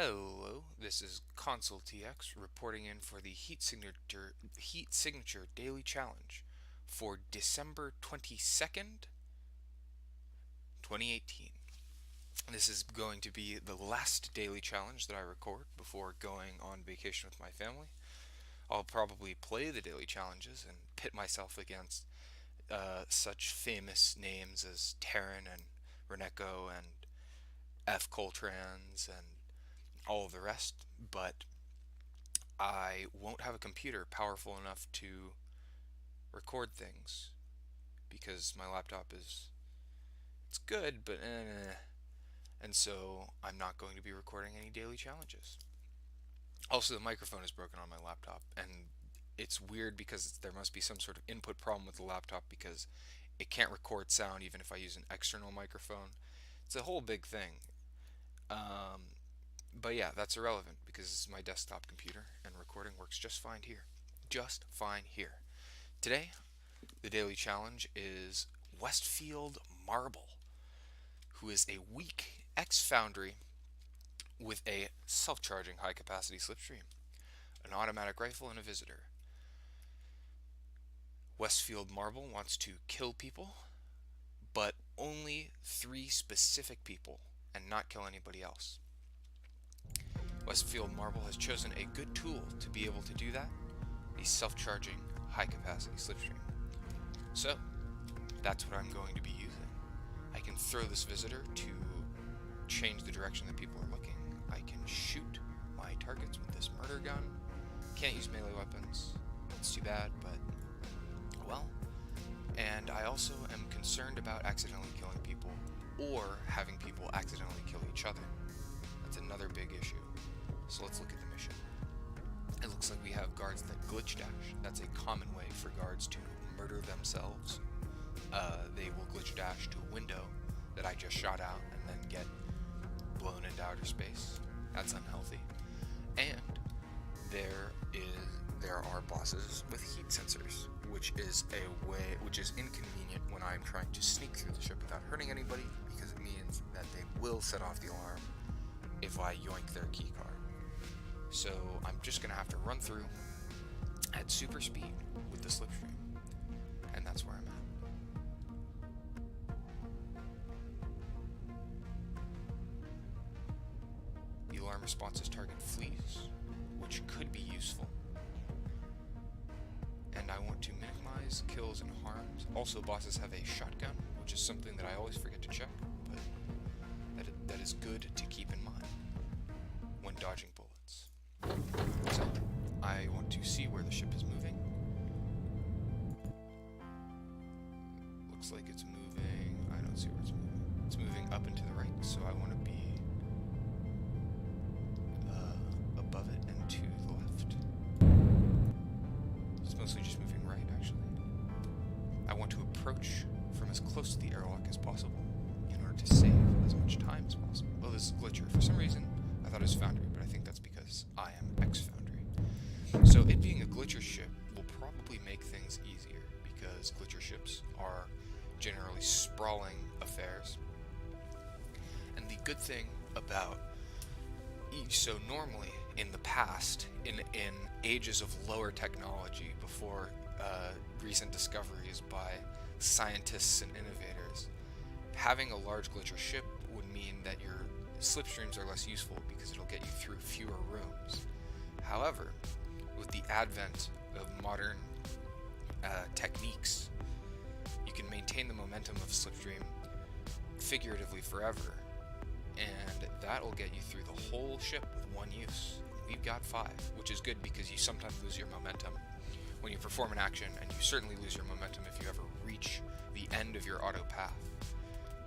Hello, this is Consultx reporting in for the Heat Signature Daily Challenge for December 22nd, 2018. This is going to be the last daily challenge that I record before going on vacation with my family. I'll probably play the daily challenges and pit myself against such famous names as Terran and Reneko and F. Coltrans and all of the rest, but I won't have a computer powerful enough to record things because my laptop it's good, but and so I'm not going to be recording any daily challenges. Also, the microphone is broken on my laptop, and it's weird because there must be some sort of input problem with the laptop because it can't record sound even if I use an external microphone. It's a whole big thing. But yeah, that's irrelevant because this is my desktop computer and recording works just fine here. Just fine here. Today, the daily challenge is Westfield Marble, who is a weak ex-Foundry with a self-charging high-capacity slipstream, an automatic rifle, and a visitor. Westfield Marble wants to kill people, but only 3 specific people, and not kill anybody else. Westfield Marble has chosen a good tool to be able to do that, a self-charging, high-capacity slipstream. So, that's what I'm going to be using. I can throw this visitor to change the direction that people are looking. I can shoot my targets with this murder gun. Can't use melee weapons. It's too bad, but well. And I also am concerned about accidentally killing people or having people accidentally kill each other. That's another big issue. So let's look at the mission. It looks like we have guards that glitch dash. That's a common way for guards to murder themselves. They will glitch dash to a window that I just shot out and then get blown into outer space. That's unhealthy. And there are bosses with heat sensors, which is inconvenient when I'm trying to sneak through the ship without hurting anybody, because it means that they will set off the alarm if I yoink their keycard. So I'm just going to have to run through at super speed with the slipstream, and that's where I'm at. The alarm responses target fleas, which could be useful. And I want to minimize kills and harms. Also, bosses have a shotgun, which is something that I always forget to check, but that is good to keep in mind when dodging bullets. So, I want to see where the ship is moving. Looks like it's moving. I don't see where it's moving. It's moving up and to the right, so I want to be above it and to the left. It's mostly just moving right, actually. I want to approach from as close to the airlock as possible in order to save as much time as possible. Well, this is Glitcher. For some reason, I thought it was Foundry, but I think that's because I am ex-Foundry. So it being a Glitcher ship will probably make things easier, because Glitcher ships are generally sprawling affairs. And the good thing about so normally in the past, in ages of lower technology, before recent discoveries by scientists and innovators, having a large Glitcher ship would mean that your slipstreams are less useful because it'll get you through fewer rooms. However, with the advent of modern techniques, you can maintain the momentum of slipstream figuratively forever, and that'll get you through the whole ship with one use. We've got 5, which is good because you sometimes lose your momentum when you perform an action, and you certainly lose your momentum if you ever reach the end of your auto path.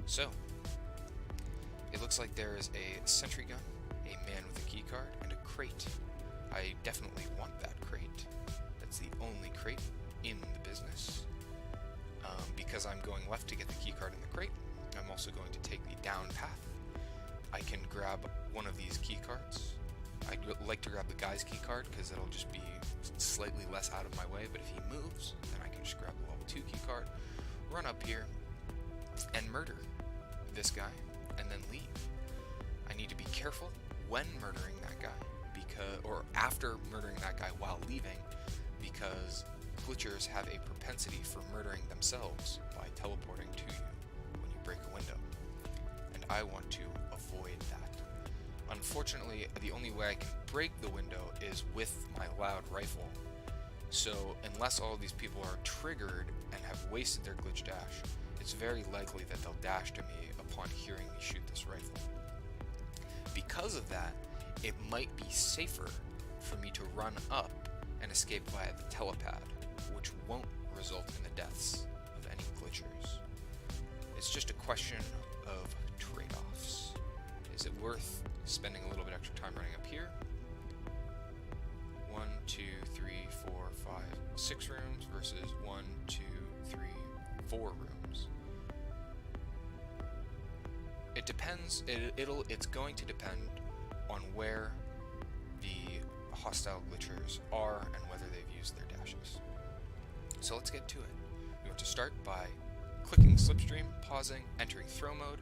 So, it looks like there is a sentry gun, a man with a keycard, and a crate. I definitely want that crate. That's the only crate in the business. Because I'm going left to get the keycard in the crate, I'm also going to take the down path. I can grab one of these keycards. I'd like to grab the guy's keycard because it'll just be slightly less out of my way, but if he moves, then I can just grab the level 2 keycard, run up here, and murder this guy, and then leave. I need to be careful when murdering that guy, or after murdering that guy while leaving, because glitchers have a propensity for murdering themselves by teleporting to you when you break a window, and I want to avoid that. Unfortunately, the only way I can break the window is with my loud rifle, so unless all of these people are triggered and have wasted their glitch dash, it's very likely that they'll dash to me upon hearing me shoot this rifle. Because of that, it might be safer for me to run up and escape via the telepad, which won't result in the deaths of any glitchers. It's just a question of trade-offs. Is it worth spending a little bit extra time running up here? 1, 2, 3, 4, 5, 6 rooms versus 1, 2, 3, 4 rooms. It depends. It's going to depend on where the hostile glitchers are and whether they've used their dashes. So let's get to it. We want to start by clicking slipstream, pausing, entering throw mode,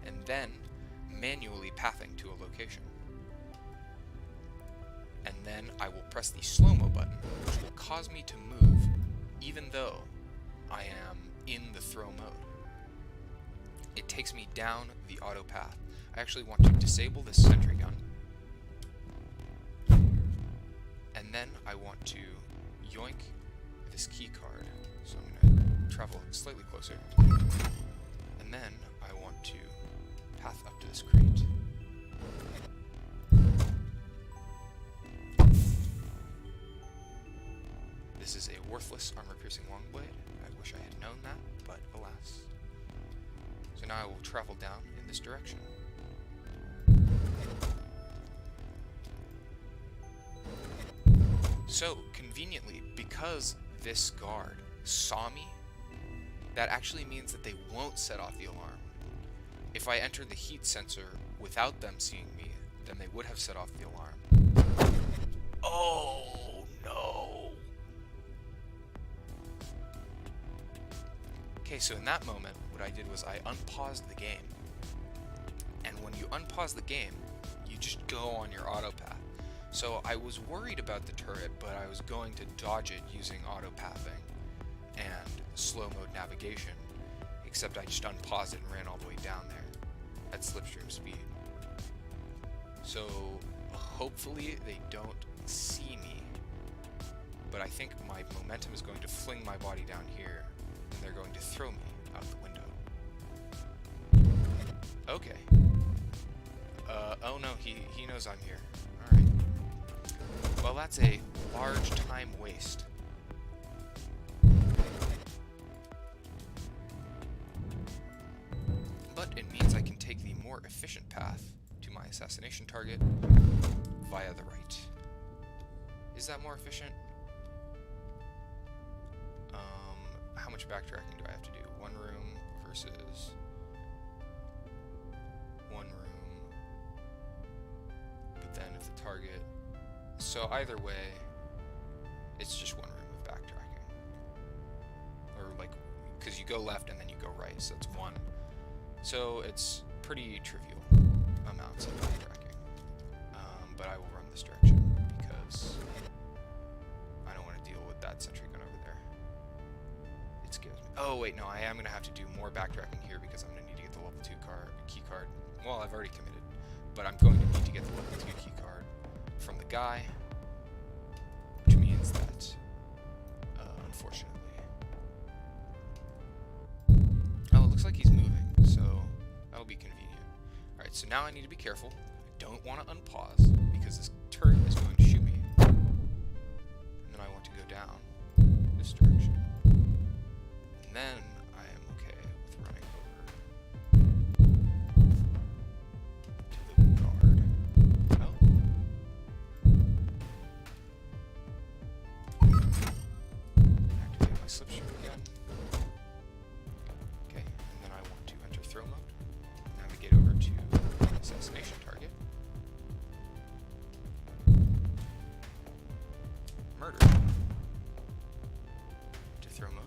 and then manually pathing to a location. And then I will press the slow-mo button, which will cause me to move even though I am in the throw mode. It takes me down the auto path. I actually want to disable this sentry gun, and then I want to yoink this key card. So I'm going to travel slightly closer, and then I want to path up to this crate. This is a worthless armor-piercing longblade. I wish I had known that, but alas. So now I will travel down in this direction. So, conveniently, because this guard saw me, that actually means that they won't set off the alarm. If I entered the heat sensor without them seeing me, then they would have set off the alarm. Oh, no! Okay, so in that moment, what I did was I unpaused the game. And when you unpause the game, you just go on your auto path. So I was worried about the turret, but I was going to dodge it using auto pathing and slow mode navigation, except I just unpaused it and ran all the way down there at slipstream speed. So hopefully they don't see me, but I think my momentum is going to fling my body down here, and they're going to throw me out the window. Okay. Oh no, he knows I'm here. Alright. Well, that's a large time waste. But it means I can take the more efficient path to my assassination target via the right. Is that more efficient? How much backtracking do I have to do? One room versus one room. But then if the target... So either way, it's just one room of backtracking. Or like, because you go left and then you go right, so it's one. So it's pretty trivial amounts of backtracking. But I will run this direction because I don't want to deal with that sentry gun over there. It scares me. Oh wait, no, I am going to have to do more backtracking here because I'm going to need to get the level 2 key card. Well, I've already committed, but I'm going to need to get the level 2 key card from the guy, which means that, unfortunately... Oh, it looks like he's moving, so that'll be convenient. Alright, so now I need to be careful. I don't want to unpause, because this turret is going to shoot me. And then I want to go down this direction. And then I am okay with running over to the guard. Oh. Activate my slipstream again. Okay, and then I want to enter throw mode. Navigate over to assassination target. Murder. To throw mode.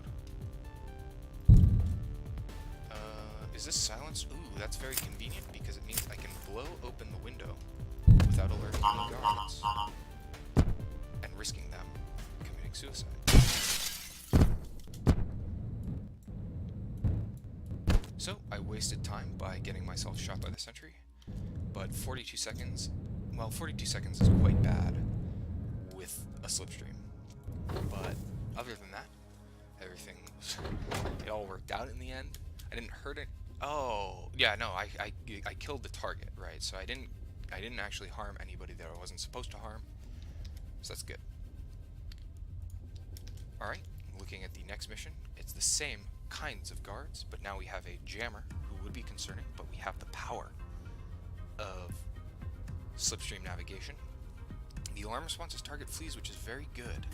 Is this silence? Ooh, that's very convenient because it means I can blow open the window without the guards and risking them committing suicide. So I wasted time by getting myself shot by the sentry, but 42 seconds, well, 42 seconds is quite bad with a slipstream. But other than that, everything, it all worked out in the end. I didn't hurt it. Oh, yeah, no, I killed the target, right? So I didn't actually harm anybody that I wasn't supposed to harm. So that's good. Alright, looking at the next mission, it's the same kinds of guards, but now we have a jammer who would be concerning, but we have the power of slipstream navigation. The alarm responses target flees, which is very good.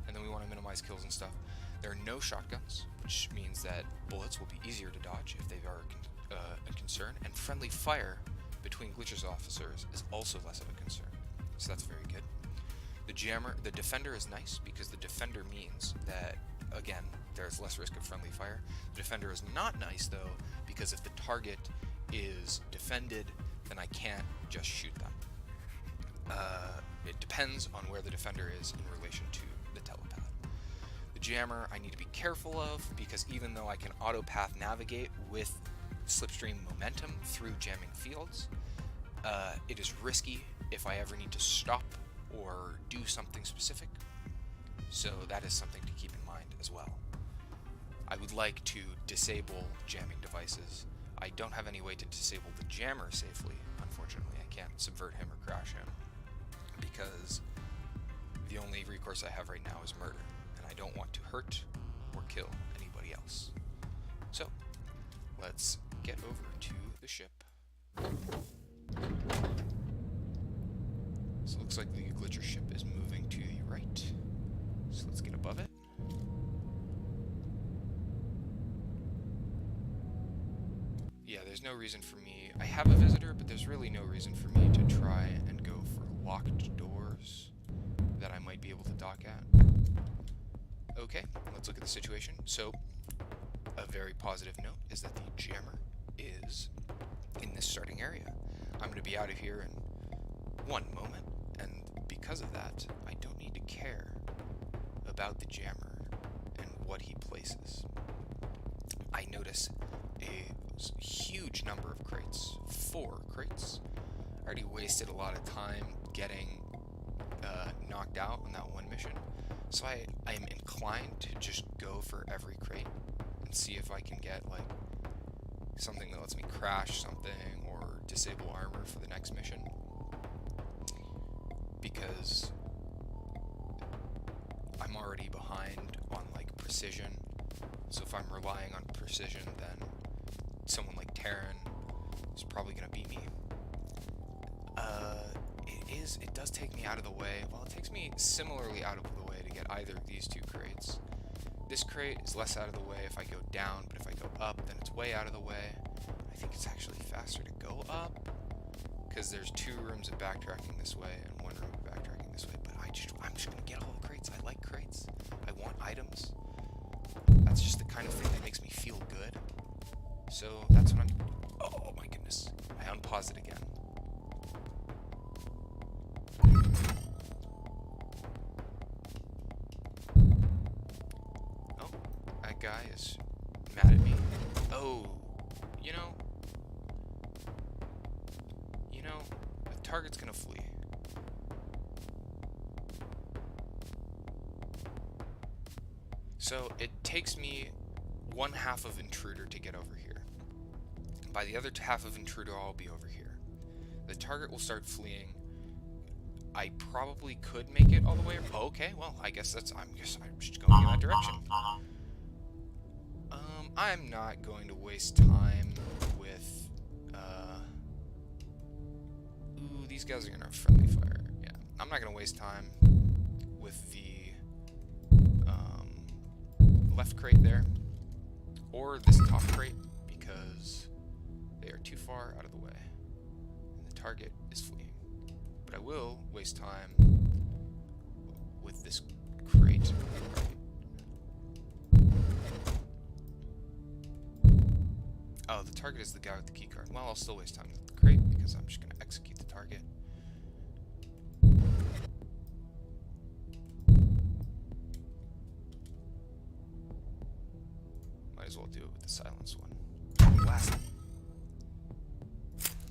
And then we want to minimize kills and stuff. There are no shotguns, which means that bullets will be easier to dodge if they are a concern, and friendly fire between glitches officers is also less of a concern. So that's very good. The defender is nice because the defender means that, again, there's less risk of friendly fire. The defender is not nice though, because if the target is defended, then I can't just shoot them. It depends on where the defender is in relation to the telepath. The jammer I need to be careful of, because even though I can autopath navigate with slipstream momentum through jamming fields, it is risky if I ever need to stop or do something specific. So that is something to keep in mind as well. I would like to disable jamming devices. I don't have any way to disable the jammer safely, unfortunately. I can't subvert him or crash him, because the only recourse I have right now is murder, and I don't want to hurt or kill anybody else. So, let's get over to the ship. So it looks like the glitcher ship is moving to the right. So let's get above it. Yeah, there's no reason for me. I have a visitor, but there's really no reason for me to try and go for locked doors that I might be able to dock at. Okay, let's look at the situation. So, a very positive note is that the jammer is in this starting area. I'm going to be out of here in one moment, and because of that, I don't need to care about the jammer and what he places. I notice a huge number of crates, 4 crates. I already wasted a lot of time getting knocked out on that one mission, so I am inclined to just go for every crate and see if I can get like something that lets me crash something or disable armor for the next mission, because I'm already behind on like precision. So if I'm relying on precision, then someone like Terran is probably going to beat me. It does take me out of the way. Well, it takes me similarly out of the way to get either of these 2 crates. This crate is less out of the way if I go down, but if I go up, then it's way out of the way. I think it's actually faster to go up, because there's 2 rooms of backtracking this way and 1 room of backtracking this way. But I'm just going to get all the crates. I like crates. I want items. That's just the kind of thing that makes me feel good. So that's what I'm... Oh my goodness. I unpaused it again. Oh, that guy is mad at me. Oh, you know, the target's gonna flee. So it takes me 1/2 of intruder to get over here. By the other half of intruder, I'll be over here. The target will start fleeing. I probably could make it all the way. Oh, okay, well, I guess I'm just going in that direction. I'm not going to waste time with. Ooh, these guys are gonna have friendly fire. Yeah, I'm not gonna waste time with the left crate there, or this top crate, because they are too far out of the way, and the target is fleeing. But I will waste time with this crate. Oh, the target is the guy with the keycard. Well, I'll still waste time with the crate, because I'm just going to execute the target. do it with the silenced one. Blast.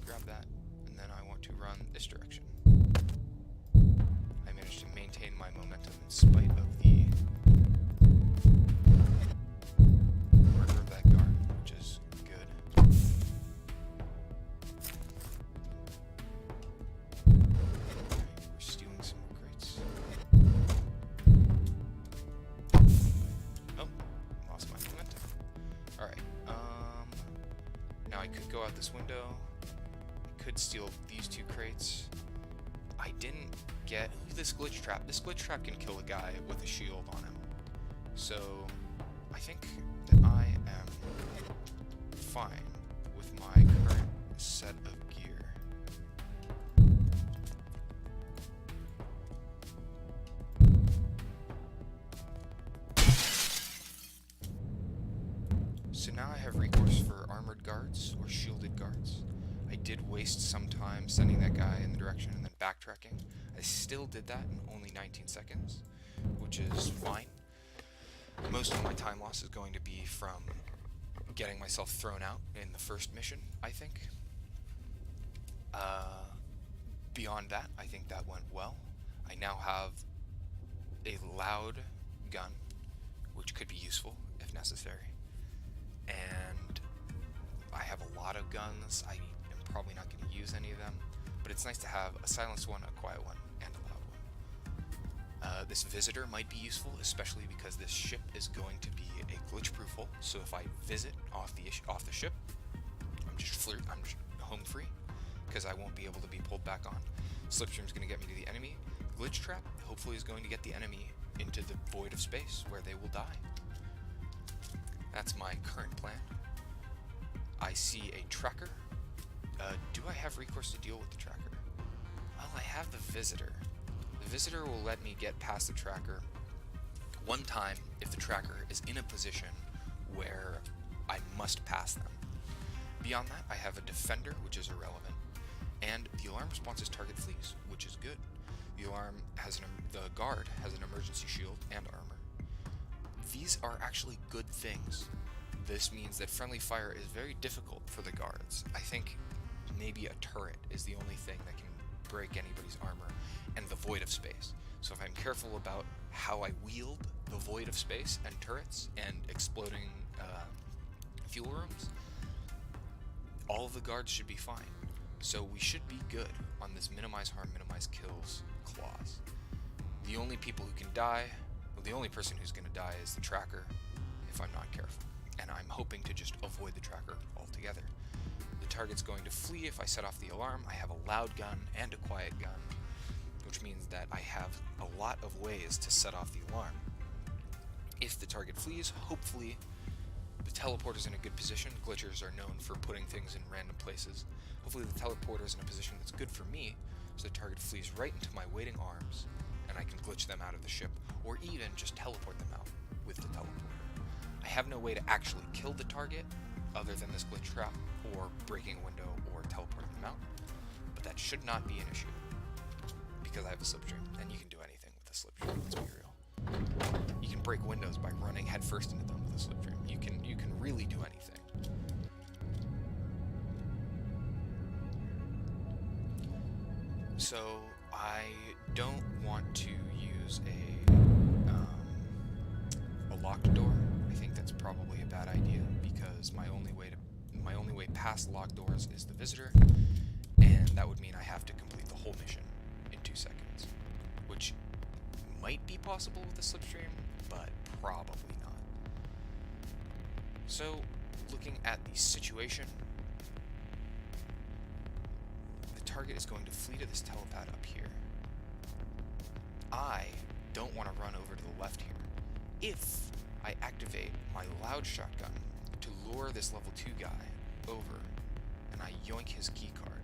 Grab that, and then I want to run this direction. I managed to maintain my momentum in spite of the murder of that guard, which is good. We're stealing some more crates. Oh, lost my momentum. Alright, now I could go out this window. I could steal these 2 crates. I didn't get this glitch trap. This glitch trap can kill a guy with a shield on him. So I think that I am fine with my current set of gear. So now I have recourse for armored guards or shielded guards. I did waste some time sending that guy in the direction and then backtracking. I still did that in only 19 seconds, which is fine. Most of my time loss is going to be from getting myself thrown out in the first mission, I think. Beyond that, I think that went well. I now have a loud gun, which could be useful if necessary. And I have a lot of guns. I am probably not going to use any of them, but it's nice to have a silenced one, a quiet one, and a loud one. This visitor might be useful, especially because this ship is going to be a glitch-proof hull. So if I visit off the ship, I'm just home free, because I won't be able to be pulled back on. Slipstream is going to get me to the enemy. Glitch trap hopefully is going to get the enemy into the void of space where they will die. That's my current plan. I see a tracker. Do I have recourse to deal with the tracker? Well, I have the visitor. The visitor will let me get past the tracker one time if the tracker is in a position where I must pass them. Beyond that, I have a defender, which is irrelevant, and the alarm responses target fleas, which is good. The guard has an emergency shield and armor. These are actually good things. This means that friendly fire is very difficult for the guards. I think maybe a turret is the only thing that can break anybody's armor, and the void of space. So if I'm careful about how I wield the void of space and turrets and exploding fuel rooms, all of the guards should be fine. So we should be good on this minimize harm, minimize kills clause. The only people who can die, well, the only person who's going to die is the tracker if I'm not careful. And I'm hoping to just avoid the tracker altogether. The target's going to flee if I set off the alarm. I have a loud gun and a quiet gun, which means that I have a lot of ways to set off the alarm. If the target flees, hopefully the teleporter's in a good position. Glitchers are known for putting things in random places. Hopefully the teleporter's in a position that's good for me, so the target flees right into my waiting arms, and I can glitch them out of the ship, or even just teleport them out with the teleporter. I have no way to actually kill the target other than this glitch trap, or breaking a window, or teleporting them out, but that should not be an issue, because I have a slipstream, and you can do anything with a slipstream, let's be real. You can break windows by running headfirst into them with a slipstream. You can really do anything. So I don't want to use a locked door. I think that's probably a bad idea, because my only way past locked doors is the visitor, and that would mean I have to complete the whole mission in 2 seconds, which might be possible with a slipstream, but probably not. So, looking at the situation, the target is going to flee to this telepad up here. I don't want to run over to the left here. If I activate my loud shotgun to lure this level 2 guy over, and I yoink his keycard,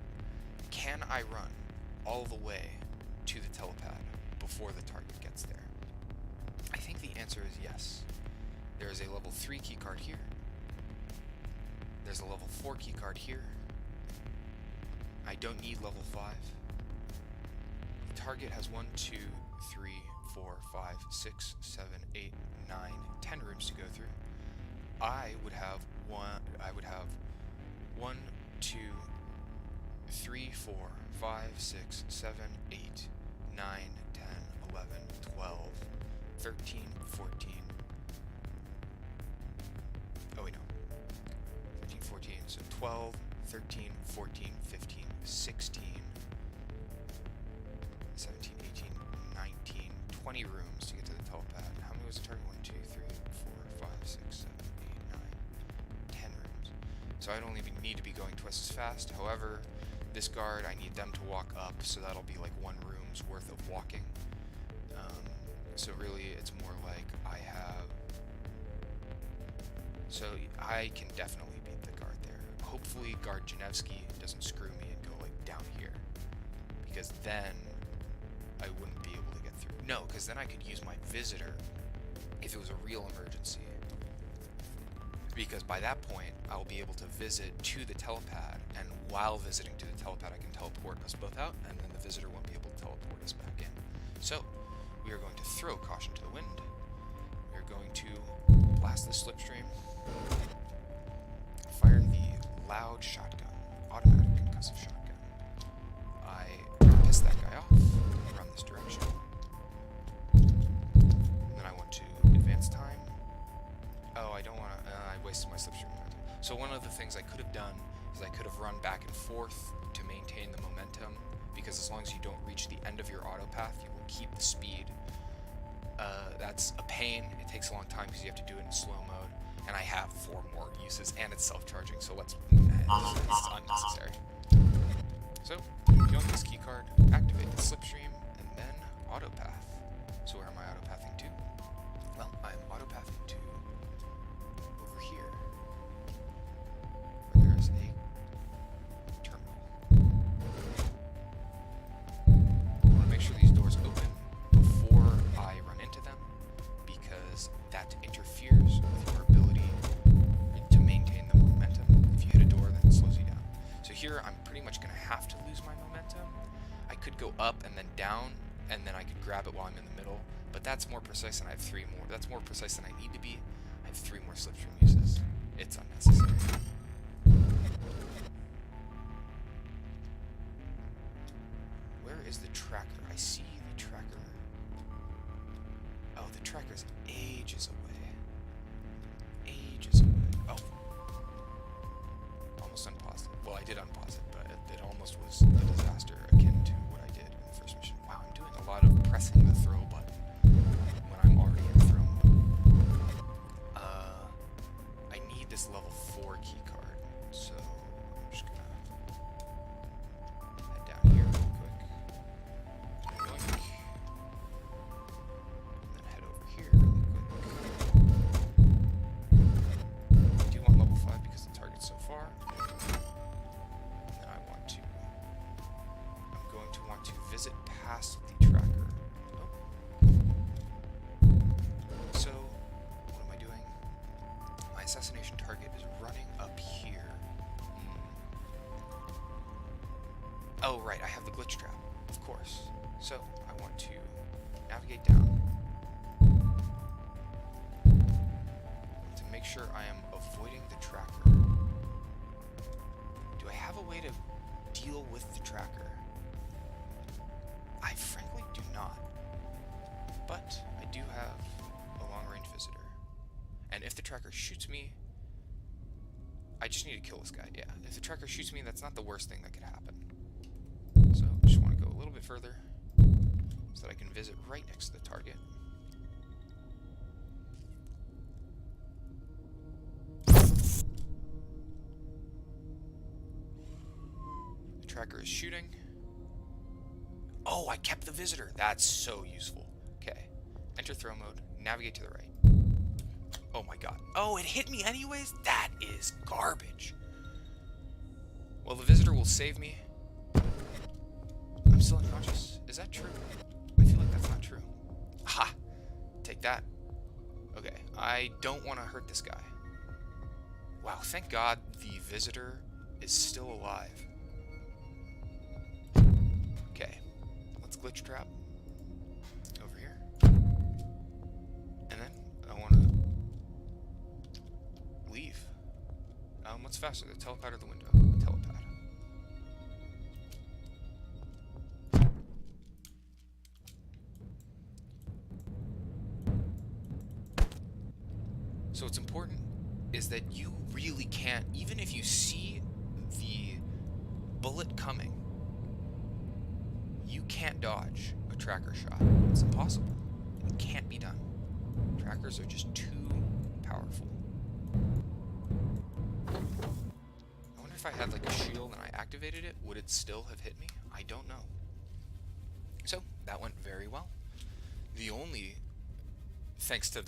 can I run all the way to the telepad before the target gets there? I think the answer is yes. There is a level 3 keycard here. There's a level 4 keycard here. I don't need level 5. The target has 1, 2, 3, 4, 5, 6, 7, 8, 9, 10 rooms to go through. I would have 1, 2, 3, 4, 5, 6, 7, 8, 9, 10, 11, 12, 13, 14. Oh wait, no. 13, 14, so 12, 13, 14, 15, 16, 17, 18, 19, 20 rooms to get to the telepad. How many was the target? 1, 2, 3, 4, 5, 6, 7, 8, 9, 10 rooms. So I'd only need to be going twice as fast. However, this guard, I need them to walk up, so that'll be like 1 room's worth of walking. So really, it's more like I have... So I can definitely beat the guard there. Hopefully guard Janevsky doesn't screw me and go like down here, because then I wouldn't be able to get through. No, because then I could use my visitor if it was a real emergency, because by that point I'll be able to visit to the telepad, and while visiting to the telepad I can teleport us both out, and then the visitor won't be able to teleport us back in. So we are going to throw caution to the wind. We are going to blast the slipstream, fire the loud shotgun, automatic concussive shotgun. I piss that guy off, run this direction. And then I want to advance time. Oh, I don't want to, I wasted my slipstream momentum. So one of the things I could have done is I could have run back and forth to maintain the momentum, because as long as you don't reach the end of your auto path, you will keep the speed. That's a pain. It takes a long time because you have to do it in slow mode, and I have 4 more uses, and it's self-charging, so it's unnecessary. So, go on this keycard, activate the slipstream, and then auto path. So where am I auto pathing to? Well, I'm auto pathing to over here, where there's a terminal. I want to make sure these doors open before I run into them, because that interferes with your ability to maintain the momentum. If you hit a door, then it slows you down. So here I'm pretty much going to have to lose my momentum. I could go up and then down, and then I could grab it while I'm in the middle, but that's more precise, and I have 3 more. That's more precise than I need to be. I have 3 more slipstream uses. It's unnecessary. Where is the tracker? I see the tracker. Oh, the tracker's ages away. Ages away. Oh. Almost unpaused it. Well, I did unpause it, but it almost was a disaster akin to what I did in the first mission. Wow, I'm doing a lot of pressing the throw button when I'm already in throw mode. I need this level 4 key card, so I'm just gonna head down here real quick. Yoink. And then head over here really quick. I do want level 5 because the target's so far. And then I'm going to want to visit past the tracker. Oh. So, what am I doing? My assassination target is running up here. Oh, right, I have the glitch trap, of course. So, I want to navigate down to make sure I am avoiding the tracker. Do I have a way to deal with the tracker? I frankly do not. But I do have a long-range visitor. And if the tracker shoots me, I just need to kill this guy, yeah. If the tracker shoots me, that's not the worst thing that could happen. So I just want to go a little bit further so that I can visit right next to the target. The tracker is shooting. Oh, I kept the visitor. That's so useful. Okay. Enter throw mode. Navigate to the right. Oh my god. Oh, it hit me anyways? That is garbage. Well, the visitor will save me. I'm still unconscious. Is that true? I feel like that's not true. Ha! Take that. Okay. I don't want to hurt this guy. Wow, thank God the visitor is still alive. Okay. Let's glitch trap over here. And then I want to What's faster, the telepad or the window? The telepad. So what's important is that you really can't, even if you see the bullet coming, you can't dodge a tracker shot. It's impossible. It can't be done. Trackers are just too powerful. I wonder if I had like a shield and I activated it, would it still have hit me? I don't know. So that went very well. The only, thanks to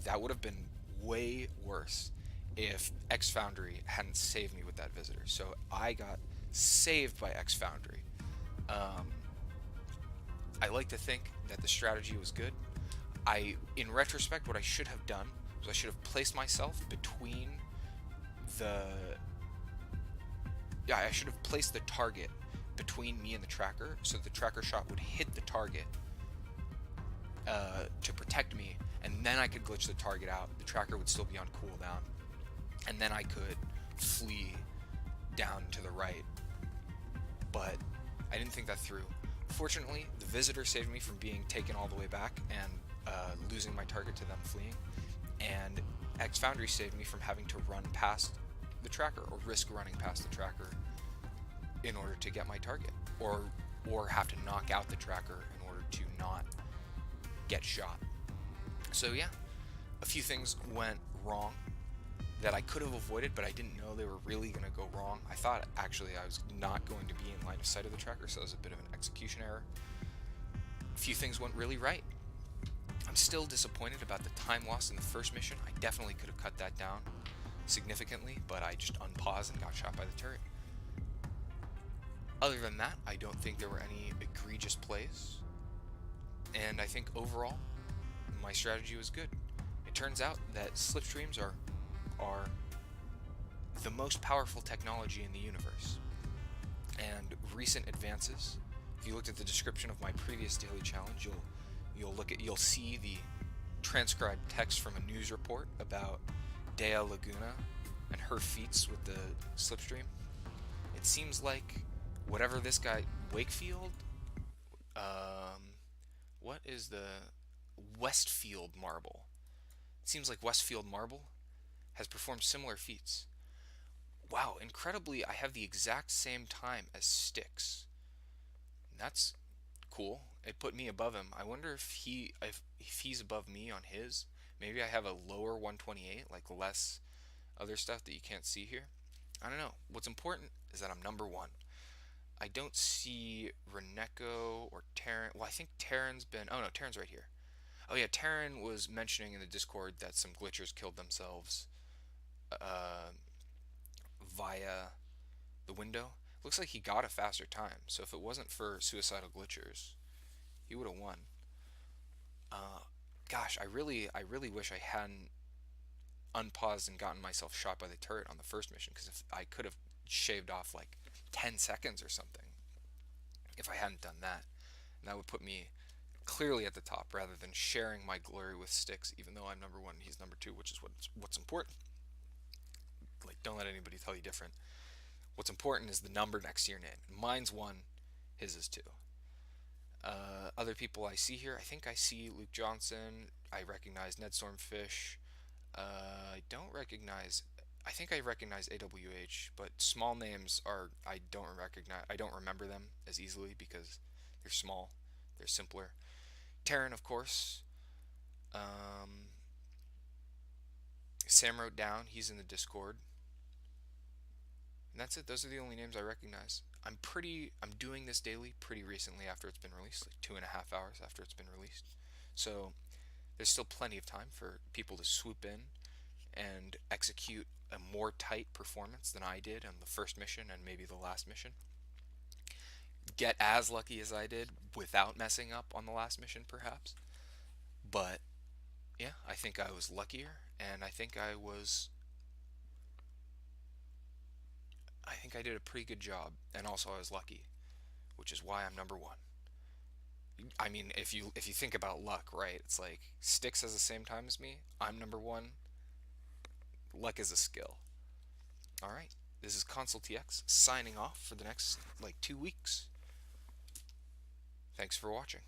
that would have been way worse if Foundry hadn't saved me with that visitor. So I got saved by Foundry. I like to think that the strategy was good. In retrospect, what I should have done was I should have placed myself between I should have placed the target between me and the tracker, so the tracker shot would hit the target to protect me, and then I could glitch the target out. The tracker would still be on cooldown, and then I could flee down to the right. But I didn't think that through. Fortunately, the visitor saved me from being taken all the way back and losing my target to them fleeing, and Foundry saved me from having to run past the tracker or risk running past the tracker in order to get my target, or have to knock out the tracker in order to not get shot. So yeah, a few things went wrong that I could have avoided, but I didn't know they were really going to go wrong. I thought actually I was not going to be in line of sight of the tracker, so that was a bit of an execution error. A few things went really right. I'm still disappointed about the time lost in the first mission. I definitely could have cut that down significantly, but I just unpaused and got shot by the turret. Other than that, I don't think there were any egregious plays, and I think overall my strategy was good. It turns out that slipstreams are the most powerful technology in the universe, and recent advances, if you looked at the description of my previous daily challenge, you'll see the transcribed text from a news report about Dea Laguna and her feats with the slipstream. It seems like whatever this guy, Wakefield, what is the Westfield marble? It seems like Westfield marble has performed similar feats. Wow, incredibly, I have the exact same time as Styx. That's cool. It put me above him. I wonder if he's above me on his. Maybe I have a lower 128, like less other stuff that you can't see here. I don't know. What's important is that I'm number one. I don't see Reneko or Terran. Well, I think Terran's been... Oh, no, Terran's right here. Oh, yeah, Terran was mentioning in the Discord that some glitchers killed themselves via the window. Looks like he got a faster time, so if it wasn't for suicidal glitchers, he would have won. Gosh, I really wish I hadn't unpaused and gotten myself shot by the turret on the first mission, because if I could have shaved off like 10 seconds or something if I hadn't done that, and that would put me clearly at the top rather than sharing my glory with Styx, even though I'm number one and he's number two, which is what's important. Like, don't let anybody tell you different. What's important is the number next to your name. Mine's 1, his is 2. Other people I see here, I think I see Luke Johnson. I recognize Ned Stormfish. I don't recognize. I think I recognize AWH, but small names are I don't recognize. I don't remember them as easily because they're small. They're simpler. Terran, of course. Sam wrote down. He's in the Discord. And that's it. Those are the only names I recognize. I'm doing this daily pretty recently after it's been released, like 2.5 hours after it's been released. So there's still plenty of time for people to swoop in and execute a more tight performance than I did on the first mission and maybe the last mission. Get as lucky as I did without messing up on the last mission, perhaps. But yeah, I think I was luckier, and I think I did a pretty good job, and also I was lucky, which is why I'm number one. I mean, if you think about luck, right? It's like Styx has the same time as me. I'm number one. Luck is a skill. Alright, this is Consultx signing off for the next, like, 2 weeks. Thanks for watching.